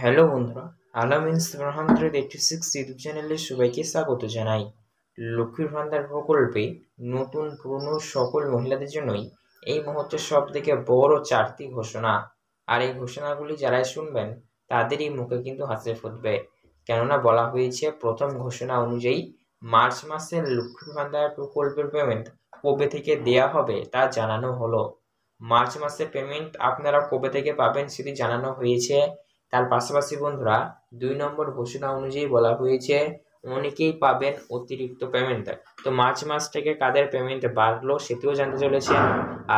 Hello বন্ধুরা, আলাম Instagram 186 YouTube চ্যানেলে সবাইকে স্বাগত জানাই। লক্ষ্মীর ভান্ডার প্রকল্পে নতুন পুরনো সকল মহিলাদের জন্যই এই মুহূর্তে সব থেকে বড় 4টি ঘোষণা। আর এই ঘোষণাগুলি যারাই শুনবেন তাদেরই মুখে কিন্তু হাসি ফুটবে, কেননা বলা হয়েছে প্রথম ঘোষণা অনুযায়ী মার্চ মাসের লক্ষ্মীর ভান্ডার প্রকল্পের পেমেন্ট কবে থেকে দেয়া হবে তা জানানো হলো। মার্চ মাসে পেমেন্ট আপনারা কবে থেকে পাবেন সেটি জানানো হয়েছে। তার পাশাপাশি বন্ধুরা 2 নম্বর ঘোষণা অনুযায়ী বলা হয়েছে অনেকেই পাবেন অতিরিক্ত পেমেন্ট। তো মার্চ মাস থেকে কাদের পেমেন্ট বাড়লো সেটিও জানতে চলেছেন।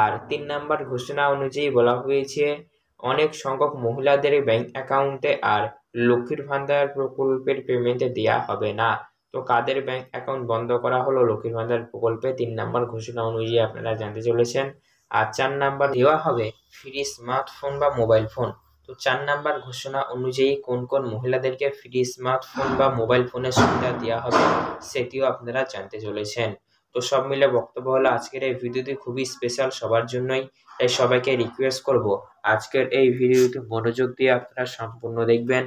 আর 3 নম্বর ঘোষণা অনুযায়ী বলা হয়েছে অনেক সংখ্যক মহিলাদের ব্যাংক অ্যাকাউন্টে আর লক্ষ্মীর ভান্ডার প্রকল্পের পেমেন্ট দেওয়া হবে না। তো কাদের ব্যাংক অ্যাকাউন্ট বন্ধ করা হলো লক্ষ্মীর ভান্ডার প্রকল্পে 3 নম্বর ঘোষণা অনুযায়ী আপনারা জানতে চলেছেন। আর 4 নম্বর দেওয়া হবে ফ্রি স্মার্টফোন বা মোবাইল ফোন। তো 4 নম্বর ঘোষণা অনুযায়ী কোন কোন মহিলাদেরকে ফ্রি স্মার্টফোন বা মোবাইল ফোনের সুবিধা দেওয়া হবে সেটিও আপনারা জানতে চলেছেন। তো সব মিলে বক্তব্য হলো আজকের এই ভিডিওটি খুবই স্পেশাল সবার জন্যই, তাই সবাইকে রিকোয়েস্ট করব আজকের এই ভিডিওটি মনোযোগ দিয়ে আপনারা সম্পূর্ণ দেখবেন।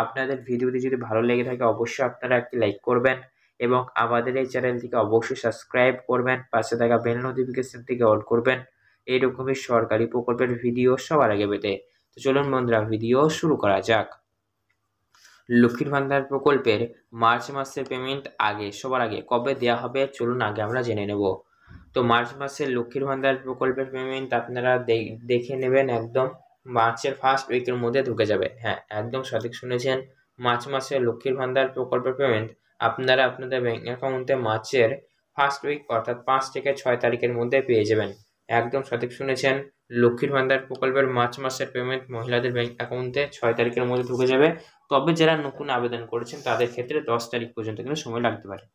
আপনাদের ভিডিওটি যদি ভালো লেগে থাকে অবশ্যই আপনারা একটি লাইক করবেন এবং আমাদের এই চ্যানেলটিকে অবশ্যই সাবস্ক্রাইব করবেন, পাশে থাকা বেল নোটিফিকেশনটিকে অন করবেন এইরকমই সরকারি প্রকল্পের ভিডিও সবার আগে পেতে। তো চলুন বন্ধুরা ভিডিও শুরু করা যাক। লক্ষ্মীর ভান্ডার প্রকল্পের মার্চ মাসের পেমেন্ট সবার আগে কবে দেওয়া হবে চলুন আগে আমরা জেনে নেব। তো মার্চ মাসের লক্ষ্মীর ভান্ডার প্রকল্পের পেমেন্ট আপনারা দেখে নেবেন, একদম মার্চের ফার্স্ট উইকের মধ্যে ঢুকে যাবে। হ্যাঁ, একদম সঠিক শুনেছেন। মার্চ মাসের লক্ষ্মীর ভান্ডার প্রকল্পের পেমেন্ট আপনারা আপনাদের ব্যাংক অ্যাকাউন্টে মার্চের ফার্স্ট উইক অর্থাৎ 5 থেকে 6 তারিখের মধ্যে পেয়ে যাবেন। একদম সঠিক শুনেছেন। লক্ষ্মীর ভান্ডার প্রকল্পের মার্চ মাসের পেমেন্ট মহিলাদের ব্যাংক অ্যাকাউন্টে 6 তারিখের মধ্যে ঢুকে যাবে। তবে যারা নতুন আবেদন করেছেন তাদের ক্ষেত্রে 10 তারিখ পর্যন্ত কিন্তু সময় লাগতে পারে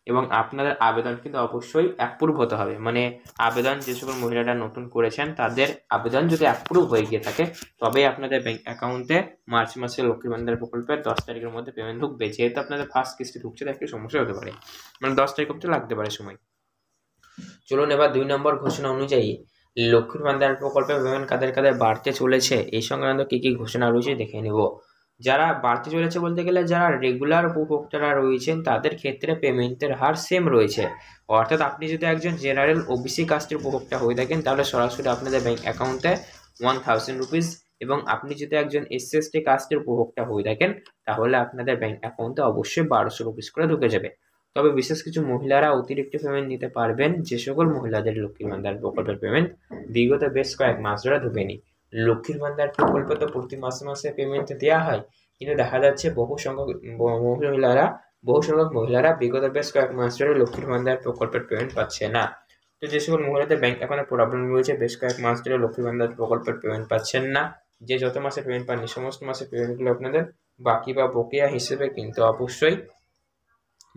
এবং আপনাদের আবেদন কিন্তু অবশ্যই অ্যাপ্রুভ হতে হবে। মানে আবেদন যে সকল মহিলারা নতুন করেছেন তাদের আবেদন যদি অ্যাপ্রুভ হয়ে গিয়ে থাকে তবেই আপনাদের ব্যাংক অ্যাকাউন্টে মার্চ মাসে লক্ষ্মীর ভান্ডার প্রকল্পের 10 তারিখের মধ্যে পেমেন্ট ঢুকবে। যেহেতু আপনাদের ফার্স্ট কিস্তি ঢুকছে তাই একটু সমস্যা হতে পারে, মানে 10 তারিখ অবধি লাগতে পারে সময়। চলুন এবার 2 নম্বর ঘোষণা অনুযায়ী লক্ষ্মীর ভান্ডার প্রকল্পে পেমেন্ট কাদের কাদের বাড়তে চলেছে এই সংক্রান্ত কি কি ঘোষণা রয়েছে দেখে নেব। যারা বাড়তে চলেছে বলতে গেলে যারা রেগুলার উপভোক্তারা রয়েছেন তাদের ক্ষেত্রে পেমেন্টের হার সেম রয়েছে। অর্থাৎ আপনি যদি একজন জেনারেল ওবিসি কাস্টের উপভোক্তা হয়ে থাকেন তাহলে সরাসরি আপনাদের ব্যাংক অ্যাকাউন্টে 1000 রুপিস, এবং আপনি যদি একজন SC/ST কাস্টের উপভোক্তা হয়ে থাকেন তাহলে আপনাদের ব্যাংক অ্যাকাউন্টে অবশ্যই 1200 রুপিস করে ঢুকে যাবে। তবে বিশেষ কিছু মহিলারা অতিরিক্ত পেমেন্ট নিতে পারবেন, যে সকল মহিলাদের লক্ষ্মীর ভান্ডার প্রকল্পের পেমেন্ট বিগত বেশ কয়েক মাস ধরে ঢুকেনি। লক্ষ্মীর ভান্ডার প্রকল্প তো প্রতি মাসে মাসে পেমেন্ট দেওয়া হয়, কিন্তু দেখা যাচ্ছে বহু সংখ্যক মহিলারা বিগত বেশ কয়েক মাস ধরে লক্ষ্মীর ভান্ডার প্রকল্পের পেমেন্ট পাচ্ছে না। তো যে সকল মহিলাদের ব্যাংক অ্যাকাউন্টে প্রবলেম রয়েছে, বেশ কয়েক মাস ধরে লক্ষ্মীর ভান্ডার প্রকল্পের পেমেন্ট পাচ্ছেন না, যে যত মাসে পেমেন্ট পাননি সমস্ত মাসের পেমেন্টগুলো আপনাদের বাকি বা বকেয়া হিসেবে কিন্তু অবশ্যই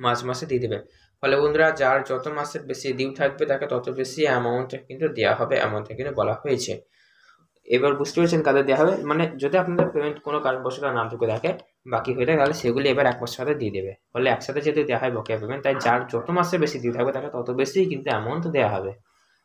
মার্চ মাসে দিয়ে দেবে। ফলে বন্ধুরা যার যত মাসের বেশি ডিউ থাকবে তাকে তত বেশি অ্যামাউন্ট কিন্তু দেওয়া হবে, এমনটা কিন্তু বলা হয়েছে। এবার বুঝতে পেরেছেন কাদের দেওয়া হবে, মানে যদি আপনাদের পেমেন্ট কোনো কারণবশত না ঢুকে থাকে বাকি হয়ে থাকে তাহলে সেগুলি এবার এক মাসের সাথে দিয়ে দেবে। ফলে একসাথে যেহেতু দেওয়া হয় বকেয়া পেমেন্ট, তাই যার যত মাসে বেশি ডিউ থাকবে তাকে তত বেশি কিন্তু অ্যামাউন্ট দেওয়া হবে।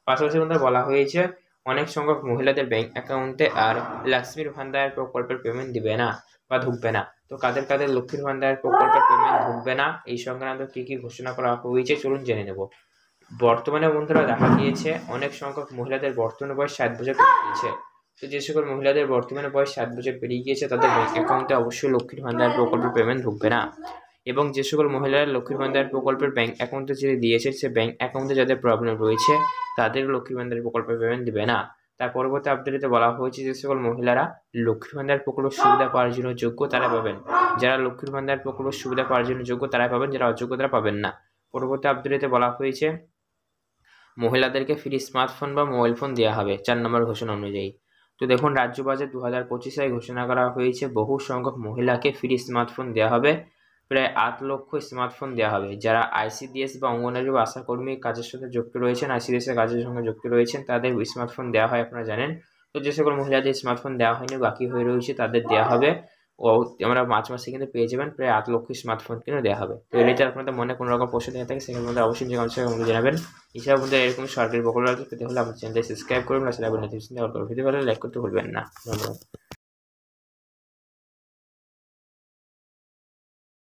পাশাপাশি বন্ধুরা বলা হয়েছে অনেক সংখ্যক মহিলাদের ব্যাংক অ্যাকাউন্টে আর লক্ষ্মীর ভান্ডার প্রকল্পের পেমেন্ট দিবে না বা ঢুকবে না। তো কাদের কাদের লক্ষ্মীর ভান্ডার প্রকল্পের পেমেন্ট ঢুকবে না এই সংক্রান্ত কি কি ঘোষণা করা হয়েছে চলুন জেনে নেব। বর্তমানে বন্ধুরা দেখা গিয়েছে অনেক সংখ্যক মহিলাদের বর্তমানে বয়স 7 বছর পেরিয়ে গিয়েছে। তো যে সকল মহিলাদের বর্তমানে বয়স 7 বছর পেরিয়ে গিয়েছে তাদের ব্যাংক অ্যাকাউন্টে অবশ্যই লক্ষ্মীর ভান্ডার প্রকল্পের পেমেন্ট ঢুকবে না। এবং যে সকল মহিলারা লক্ষ্মীর ভান্ডার প্রকল্পের ব্যাংক অ্যাকাউন্টে যে দিয়েছে সে ব্যাংক অ্যাকাউন্টে যাদের প্রবলেম রয়েছে তাদের লক্ষ্মীর ভান্ডার প্রকল্পের পেমেন্ট দিবে না। তার পরবর্তী আপডেটে বলা হয়েছে যে সকল মহিলারা লক্ষ্মীর ভান্ডার প্রকল্পের সুবিধা পাওয়ার জন্য যোগ্য তারা পাবেন, যারা লক্ষ্মীর ভান্ডার প্রকল্পের সুবিধা পাওয়ার জন্য যোগ্য তারা পাবেন, যারা অযোগ্য তারা পাবেন না। পরবর্তী আপডেটে বলা হয়েছে মহিলাদেরকে ফ্রি স্মার্টফোন বা মোবাইল ফোন দেওয়া হবে 4 নম্বর ঘোষণা অনুযায়ী। তো দেখুন রাজ্য বাজেট 2025 ঘোষণা করা হয়েছে বহু সংখ্যক মহিলাকে ফ্রি স্মার্টফোন দেওয়া হবে। প্রায় 8 লক্ষ স্মার্টফোন দেওয়া হবে। যারা ICDS বা অঙ্গনওয়াড়ি বা আশাকর্মী কাজের সাথে যুক্ত রয়েছেন, ICDS এর কাজের সঙ্গে যুক্ত রয়েছেন তাদের স্মার্টফোন দেওয়া হয় আপনারা জানেন। তো যে সকল মহিলাদের স্মার্টফোন দেওয়া হয়নি বাকি হয়ে রয়েছে তাদের দেওয়া হবে। ও আমরা মার্চ মাসে কিন্তু পেয়ে যাবেন প্রায় 8 লক্ষ স্মার্টফোন কিন্তু দেওয়া হবে। তো এর আপনাদের মনে কোনো রকম প্রশ্ন থেকে থাকে সেখানে মধ্যে অবশ্যই কমেন্টে জানাবেন। এছাড়াও বন্ধুরা এরকম সরকারি প্রকল্প পেতে হলে আমাদের চ্যানেলটি সাবস্ক্রাইব করুন, আর সেটা নোটিফিকেশন অল করে ভিডিও ভালো লাইক করতে ভুলবেন না। ধন্যবাদ।